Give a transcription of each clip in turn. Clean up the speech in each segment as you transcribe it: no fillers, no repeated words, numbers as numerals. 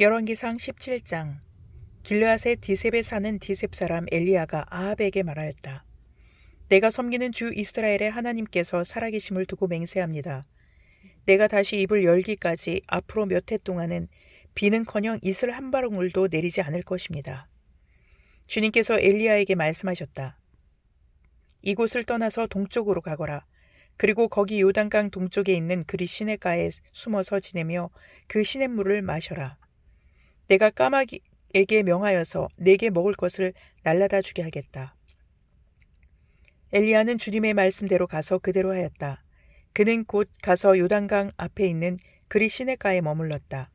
열왕기상 17장. 길르앗의 디셉에 사는 디셉 사람 엘리야가 아합에게 말하였다. 내가 섬기는 주 이스라엘의 하나님께서 살아계심을 두고 맹세합니다. 내가 다시 입을 열기까지 앞으로 몇 해 동안은 비는커녕 이슬 한 바퀴물도 내리지 않을 것입니다. 주님께서 엘리야에게 말씀하셨다. 이곳을 떠나서 동쪽으로 가거라. 그리고 거기 요단강 동쪽에 있는 그리 시냇가에 숨어서 지내며 그 시냇물을 마셔라. 내가 까마귀에게 명하여서 내게 먹을 것을 날라다 주게 하겠다. 엘리야는 주님의 말씀대로 가서 그대로 하였다. 그는 곧 가서 요단강 앞에 있는 그리 시냇가에 머물렀다.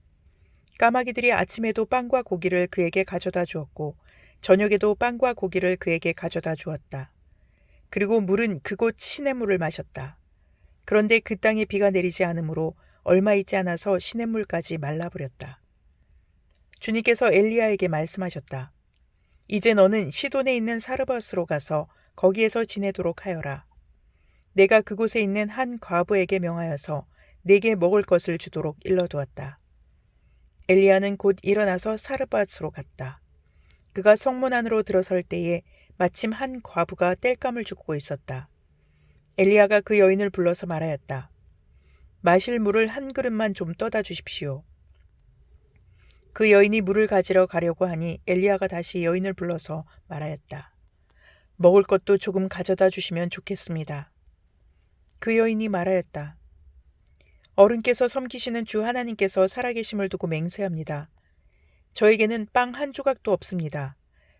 까마귀들이 아침에도 빵과 고기를 그에게 가져다 주었고 저녁에도 빵과 고기를 그에게 가져다 주었다. 그리고 물은 그곳 시냇물을 마셨다. 그런데 그 땅에 비가 내리지 않으므로 얼마 있지 않아서 시냇물까지 말라버렸다. 주님께서 엘리야에게 말씀하셨다. 이제 너는 시돈에 있는 사르밧으로 가서 거기에서 지내도록 하여라. 내가 그곳에 있는 한 과부에게 명하여서 내게 먹을 것을 주도록 일러두었다. 엘리야는 곧 일어나서 사르밧으로 갔다. 그가 성문 안으로 들어설 때에 마침 한 과부가 땔감을 줍고 있었다. 엘리야가 그 여인을 불러서 말하였다. 마실 물을 한 그릇만 좀 떠다 주십시오. 그 여인이 물을 가지러 가려고 하니 엘리야가 다시 여인을 불러서 말하였다. 먹을 것도 조금 가져다 주시면 좋겠습니다. 그 여인이 말하였다. 어른께서 섬기시는 주 하나님께서 살아계심을 두고 맹세합니다. 저에게는 빵 한 조각도 없습니다.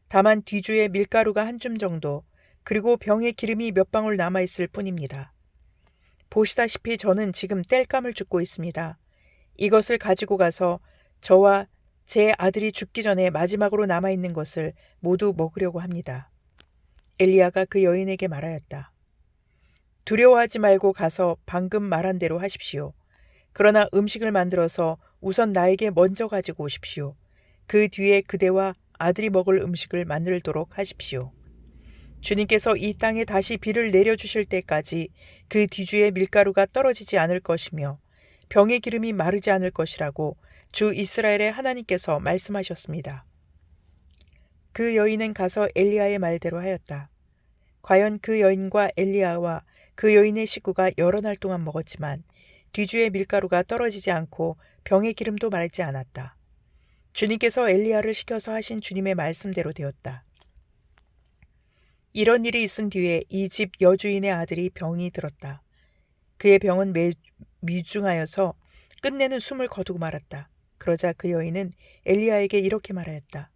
다만 뒤주에 밀가루가 한 줌 정도, 그리고 병에 기름이 몇 방울 남아있을 뿐입니다. 보시다시피 저는 지금 땔감을 줍고 있습니다. 이것을 가지고 가서 저와 제 아들이 죽기 전에 마지막으로 남아있는 것을 모두 먹으려고 합니다. 엘리야가 그 여인에게 말하였다. 두려워하지 말고 가서 방금 말한 대로 하십시오. 그러나 음식을 만들어서 우선 나에게 먼저 가지고 오십시오. 그 뒤에 그대와 아들이 먹을 음식을 만들도록 하십시오. 주님께서 이 땅에 다시 비를 내려주실 때까지 그 뒤주에 밀가루가 떨어지지 않을 것이며 병의 기름이 마르지 않을 것이라고 주 이스라엘의 하나님께서 말씀하셨습니다. 그 여인은 가서 엘리야의 말대로 하였다. 과연 그 여인과 엘리야와 그 여인의 식구가 여러 날 동안 먹었지만 뒤주에 밀가루가 떨어지지 않고 병의 기름도 마르지 않았다. 주님께서 엘리야를 시켜서 하신 주님의 말씀대로 되었다. 이런 일이 있은 뒤에 이 집 여주인의 아들이 병이 들었다. 그의 병은 미중하여서 끝내는 숨을 거두고 말았다. 그러자 그 여인은 엘리야에게 이렇게 말하였다.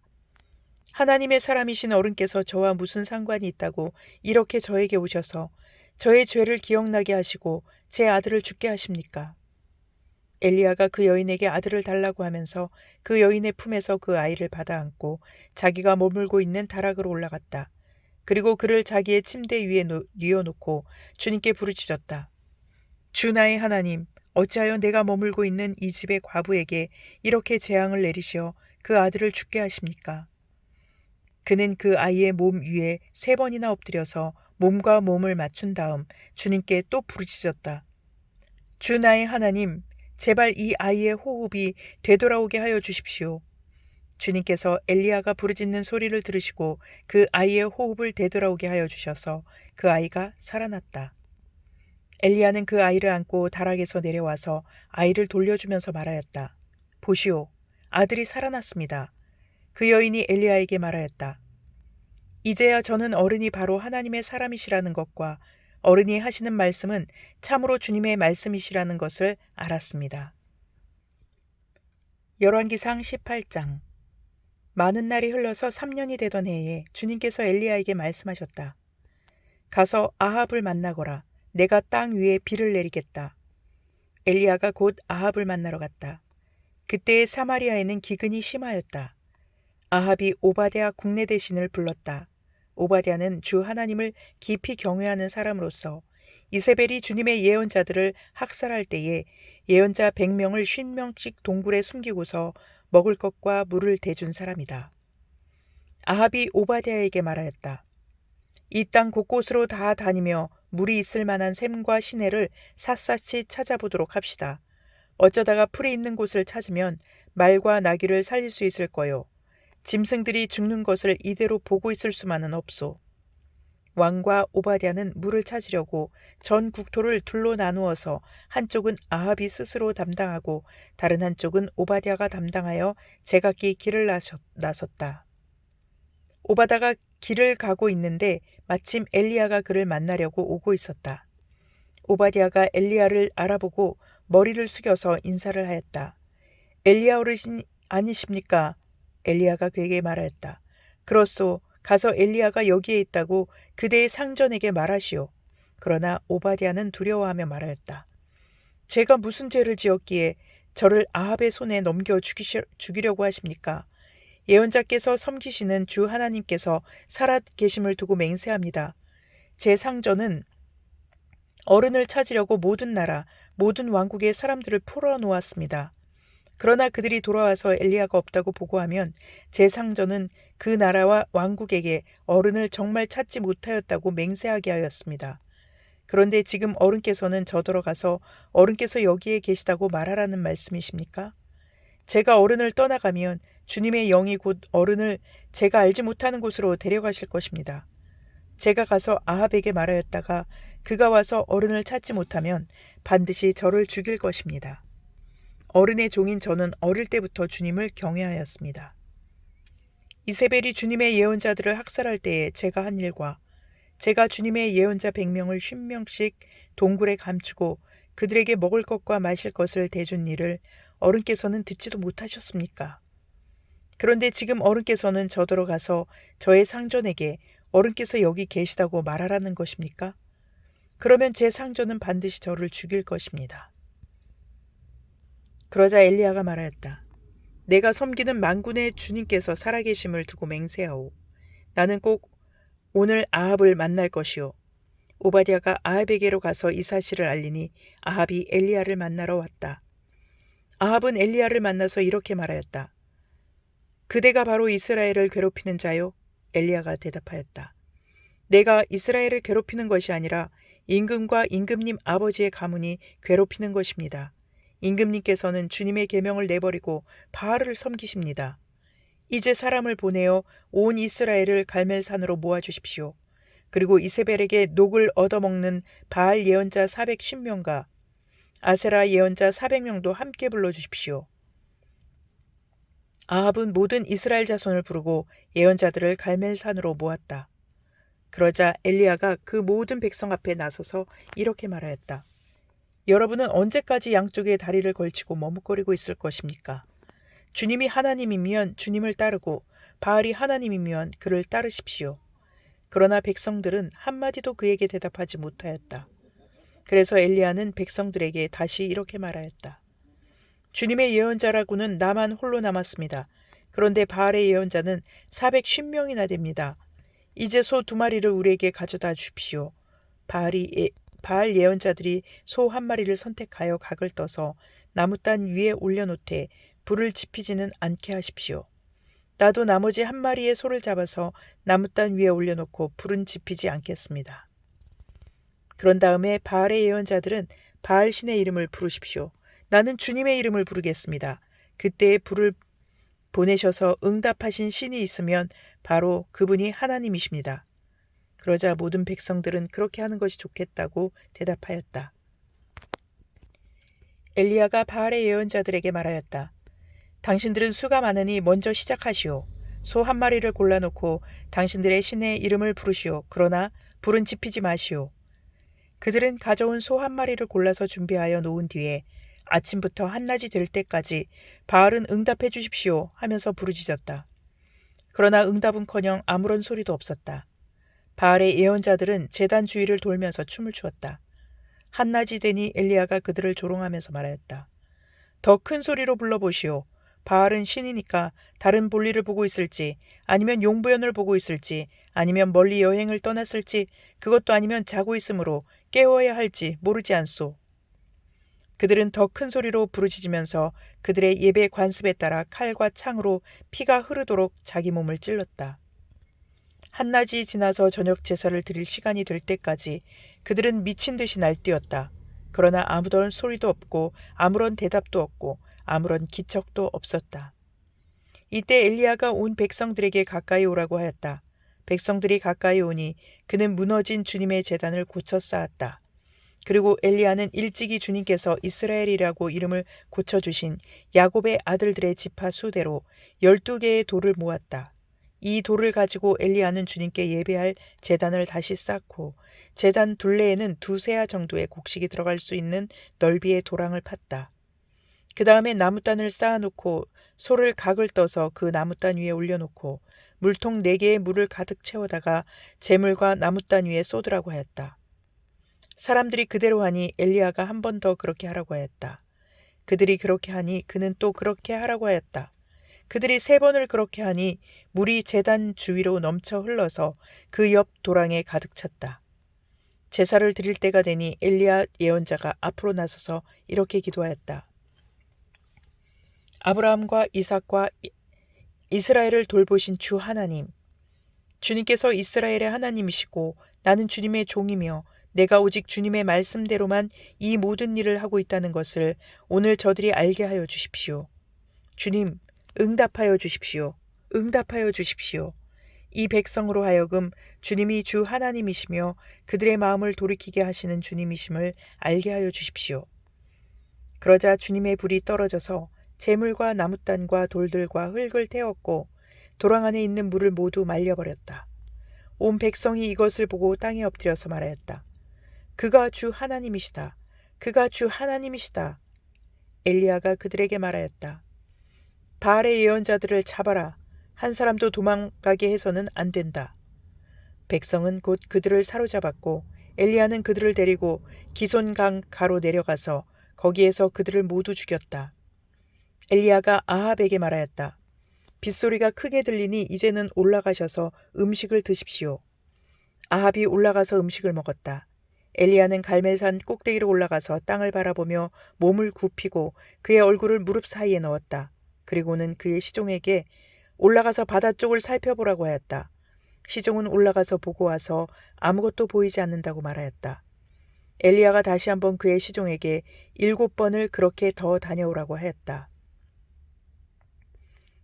하나님의 사람이신 어른께서 저와 무슨 상관이 있다고 이렇게 저에게 오셔서 저의 죄를 기억나게 하시고 제 아들을 죽게 하십니까? 엘리야가 그 여인에게 아들을 달라고 하면서 그 여인의 품에서 그 아이를 받아 안고 자기가 머물고 있는 다락으로 올라갔다. 그리고 그를 자기의 침대 위에 뉘어놓고 주님께 부르짖었다. 주 나의 하나님, 어찌하여 내가 머물고 있는 이 집의 과부에게 이렇게 재앙을 내리시어 그 아들을 죽게 하십니까? 그는 그 아이의 몸 위에 3번이나 엎드려서 몸과 몸을 맞춘 다음 주님께 또 부르짖었다. 주 나의 하나님, 제발 이 아이의 호흡이 되돌아오게 하여 주십시오. 주님께서 엘리야가 부르짖는 소리를 들으시고 그 아이의 호흡을 되돌아오게 하여 주셔서 그 아이가 살아났다. 엘리야는 그 아이를 안고 다락에서 내려와서 아이를 돌려주면서 말하였다. 보시오, 아들이 살아났습니다. 그 여인이 엘리야에게 말하였다. 이제야 저는 어른이 바로 하나님의 사람이시라는 것과 어른이 하시는 말씀은 참으로 주님의 말씀이시라는 것을 알았습니다. 열왕기상 18장. 많은 날이 흘러서 3년이 되던 해에 주님께서 엘리야에게 말씀하셨다. 가서 아합을 만나거라. 내가 땅 위에 비를 내리겠다. 엘리야가 곧 아합을 만나러 갔다. 그때의 사마리아에는 기근이 심하였다. 아합이 오바댜 국내 대신을 불렀다. 오바댜는 주 하나님을 깊이 경외하는 사람으로서 이세벨이 주님의 예언자들을 학살할 때에 예언자 100명을 50명씩 동굴에 숨기고서 먹을 것과 물을 대준 사람이다. 아합이 오바댜에게 말하였다. 이 땅 곳곳으로 다 다니며 물이 있을 만한 샘과 시내를 샅샅이 찾아보도록 합시다. 어쩌다가 풀이 있는 곳을 찾으면 말과 나귀를 살릴 수 있을 거요. 짐승들이 죽는 것을 이대로 보고 있을 수만은 없소. 왕과 오바댜는 물을 찾으려고 전 국토를 둘로 나누어서 한쪽은 아합이 스스로 담당하고 다른 한쪽은 오바댜가 담당하여 제각기 길을 나섰다. 오바다가 길을 가고 있는데 마침 엘리야가 그를 만나려고 오고 있었다. 오바댜가 엘리야를 알아보고 머리를 숙여서 인사를 하였다. 엘리야 어르신 아니십니까? 엘리야가 그에게 말하였다. 그렇소. 가서 엘리야가 여기에 있다고 그대의 상전에게 말하시오. 그러나 오바댜는 두려워하며 말하였다. 제가 무슨 죄를 지었기에 저를 아합의 손에 넘겨 죽이려고 하십니까? 예언자께서 섬기시는 주 하나님께서 살아 계심을 두고 맹세합니다. 제 상전은 어른을 찾으려고 모든 나라, 모든 왕국의 사람들을 풀어놓았습니다. 그러나 그들이 돌아와서 엘리야가 없다고 보고하면 제 상전은 그 나라와 왕국에게 어른을 정말 찾지 못하였다고 맹세하게 하였습니다. 그런데 지금 어른께서는 저더러 가서 어른께서 여기에 계시다고 말하라는 말씀이십니까? 제가 어른을 떠나가면 주님의 영이 곧 어른을 제가 알지 못하는 곳으로 데려가실 것입니다. 제가 가서 아합에게 말하였다가 그가 와서 어른을 찾지 못하면 반드시 저를 죽일 것입니다. 어른의 종인 저는 어릴 때부터 주님을 경외하였습니다. 이세벨이 주님의 예언자들을 학살할 때에 제가 한 일과 제가 주님의 예언자 100명을 50명씩 동굴에 감추고 그들에게 먹을 것과 마실 것을 대준 일을 어른께서는 듣지도 못하셨습니까? 그런데 지금 어른께서는 저더러 가서 저의 상전에게 어른께서 여기 계시다고 말하라는 것입니까? 그러면 제 상전은 반드시 저를 죽일 것입니다. 그러자 엘리야가 말하였다. 내가 섬기는 만군의 주님께서 살아계심을 두고 맹세하오. 나는 꼭 오늘 아합을 만날 것이오. 오바댜가 아합에게로 가서 이 사실을 알리니 아합이 엘리야를 만나러 왔다. 아합은 엘리야를 만나서 이렇게 말하였다. 그대가 바로 이스라엘을 괴롭히는 자요? 엘리야가 대답하였다. 내가 이스라엘을 괴롭히는 것이 아니라 임금과 임금님 아버지의 가문이 괴롭히는 것입니다. 임금님께서는 주님의 계명을 내버리고 바알을 섬기십니다. 이제 사람을 보내어 온 이스라엘을 갈멜산으로 모아주십시오. 그리고 이세벨에게 녹을 얻어먹는 바알 예언자 410명과 아세라 예언자 400명도 함께 불러주십시오. 아합은 모든 이스라엘 자손을 부르고 예언자들을 갈멜산으로 모았다. 그러자 엘리야가 그 모든 백성 앞에 나서서 이렇게 말하였다. 여러분은 언제까지 양쪽에 다리를 걸치고 머뭇거리고 있을 것입니까? 주님이 하나님이면 주님을 따르고 바알이 하나님이면 그를 따르십시오. 그러나 백성들은 한마디도 그에게 대답하지 못하였다. 그래서 엘리야는 백성들에게 다시 이렇게 말하였다. 주님의 예언자라고는 나만 홀로 남았습니다. 그런데 바알의 예언자는 410명이나 됩니다. 이제 소 2마리를 우리에게 가져다 주십시오. 바알 예언자들이 소 1마리를 선택하여 각을 떠서 나무단 위에 올려놓되 불을 지피지는 않게 하십시오. 나도 나머지 1마리의 소를 잡아서 나무단 위에 올려놓고 불은 지피지 않겠습니다. 그런 다음에 바알의 예언자들은 바알 신의 이름을 부르십시오. 나는 주님의 이름을 부르겠습니다. 그때에 불을 보내셔서 응답하신 신이 있으면 바로 그분이 하나님이십니다. 그러자 모든 백성들은 그렇게 하는 것이 좋겠다고 대답하였다. 엘리야가 바알의 예언자들에게 말하였다. 당신들은 수가 많으니 먼저 시작하시오. 소 1마리를 골라놓고 당신들의 신의 이름을 부르시오. 그러나 불은 지피지 마시오. 그들은 가져온 소 1마리를 골라서 준비하여 놓은 뒤에 아침부터 한낮이 될 때까지 바알은 응답해 주십시오 하면서 부르짖었다. 그러나 응답은커녕 아무런 소리도 없었다. 바알의 예언자들은 제단 주위를 돌면서 춤을 추었다. 한낮이 되니 엘리야가 그들을 조롱하면서 말하였다. 더 큰 소리로 불러보시오. 바알은 신이니까 다른 볼일을 보고 있을지 아니면 용부연을 보고 있을지 아니면 멀리 여행을 떠났을지 그것도 아니면 자고 있으므로 깨워야 할지 모르지 않소. 그들은 더 큰 소리로 부르짖으면서 그들의 예배 관습에 따라 칼과 창으로 피가 흐르도록 자기 몸을 찔렀다. 한낮이 지나서 저녁 제사를 드릴 시간이 될 때까지 그들은 미친 듯이 날뛰었다. 그러나 아무런 소리도 없고 아무런 대답도 없고 아무런 기척도 없었다. 이때 엘리야가 온 백성들에게 가까이 오라고 하였다. 백성들이 가까이 오니 그는 무너진 주님의 제단을 고쳐 쌓았다. 그리고 엘리야는 일찍이 주님께서 이스라엘이라고 이름을 고쳐주신 야곱의 아들들의 지파 수대로 12개의 돌을 모았다. 이 돌을 가지고 엘리야는 주님께 예배할 제단을 다시 쌓고 제단 둘레에는 2세아 정도의 곡식이 들어갈 수 있는 넓이의 도랑을 팠다. 그 다음에 나무단을 쌓아놓고 소를 각을 떠서 그 나무단 위에 올려놓고 물통 4개의 물을 가득 채워다가 재물과 나무단 위에 쏟으라고 하였다. 사람들이 그대로 하니 엘리야가 한 번 더 그렇게 하라고 하였다. 그들이 그렇게 하니 그는 또 그렇게 하라고 하였다. 그들이 3번을 그렇게 하니 물이 제단 주위로 넘쳐 흘러서 그 옆 도랑에 가득 찼다. 제사를 드릴 때가 되니 엘리야 예언자가 앞으로 나서서 이렇게 기도하였다. 아브라함과 이삭과 이스라엘을 돌보신 주 하나님, 주님께서 이스라엘의 하나님이시고 나는 주님의 종이며 내가 오직 주님의 말씀대로만 이 모든 일을 하고 있다는 것을 오늘 저들이 알게 하여 주십시오. 주님, 응답하여 주십시오. 응답하여 주십시오. 이 백성으로 하여금 주님이 주 하나님이시며 그들의 마음을 돌이키게 하시는 주님이심을 알게 하여 주십시오. 그러자 주님의 불이 떨어져서 재물과 나무단과 돌들과 흙을 태웠고 도랑 안에 있는 물을 모두 말려버렸다. 온 백성이 이것을 보고 땅에 엎드려서 말하였다. 그가 주 하나님이시다. 그가 주 하나님이시다. 엘리야가 그들에게 말하였다. 바알의 예언자들을 잡아라. 한 사람도 도망가게 해서는 안 된다. 백성은 곧 그들을 사로잡았고 엘리야는 그들을 데리고 기손강 가로 내려가서 거기에서 그들을 모두 죽였다. 엘리야가 아합에게 말하였다. 빗소리가 크게 들리니 이제는 올라가셔서 음식을 드십시오. 아합이 올라가서 음식을 먹었다. 엘리야는 갈멜산 꼭대기로 올라가서 땅을 바라보며 몸을 굽히고 그의 얼굴을 무릎 사이에 넣었다. 그리고는 그의 시종에게 올라가서 바다 쪽을 살펴보라고 하였다. 시종은 올라가서 보고 와서 아무것도 보이지 않는다고 말하였다. 엘리야가 다시 한번 그의 시종에게 7번을 그렇게 더 다녀오라고 하였다.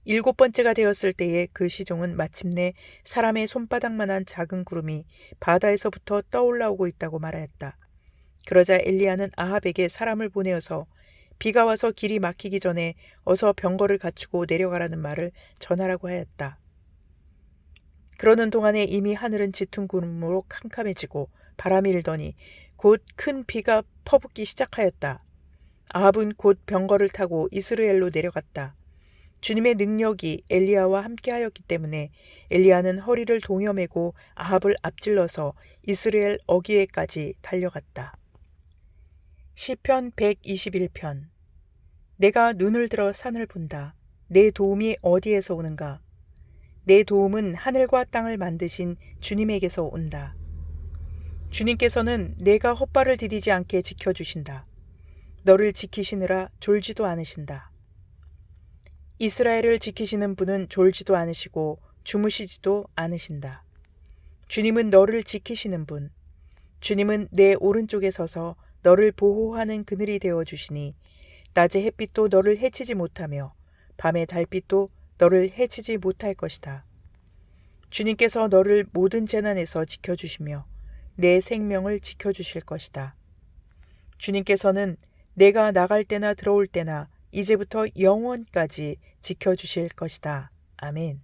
7번째가 되었을 때에 그 시종은 마침내 사람의 손바닥만한 작은 구름이 바다에서부터 떠올라오고 있다고 말하였다. 그러자 엘리야는 아합에게 사람을 보내어서 비가 와서 길이 막히기 전에 어서 병거를 갖추고 내려가라는 말을 전하라고 하였다. 그러는 동안에 이미 하늘은 짙은 구름으로 캄캄해지고 바람이 일더니 곧 큰 비가 퍼붓기 시작하였다. 아합은 곧 병거를 타고 이스라엘로 내려갔다. 주님의 능력이 엘리야와 함께하였기 때문에 엘리야는 허리를 동여매고 아합을 앞질러서 이스라엘 어귀에까지 달려갔다. 시편 121편. 내가 눈을 들어 산을 본다. 내 도움이 어디에서 오는가? 내 도움은 하늘과 땅을 만드신 주님에게서 온다. 주님께서는 내가 헛발을 디디지 않게 지켜주신다. 너를 지키시느라 졸지도 않으신다. 이스라엘을 지키시는 분은 졸지도 않으시고 주무시지도 않으신다. 주님은 너를 지키시는 분. 주님은 내 오른쪽에 서서 너를 보호하는 그늘이 되어주시니 낮의 햇빛도 너를 해치지 못하며 밤의 달빛도 너를 해치지 못할 것이다. 주님께서 너를 모든 재난에서 지켜주시며 내 생명을 지켜주실 것이다. 주님께서는 내가 나갈 때나 들어올 때나 이제부터 영원까지 지켜주실 것이다. 아멘.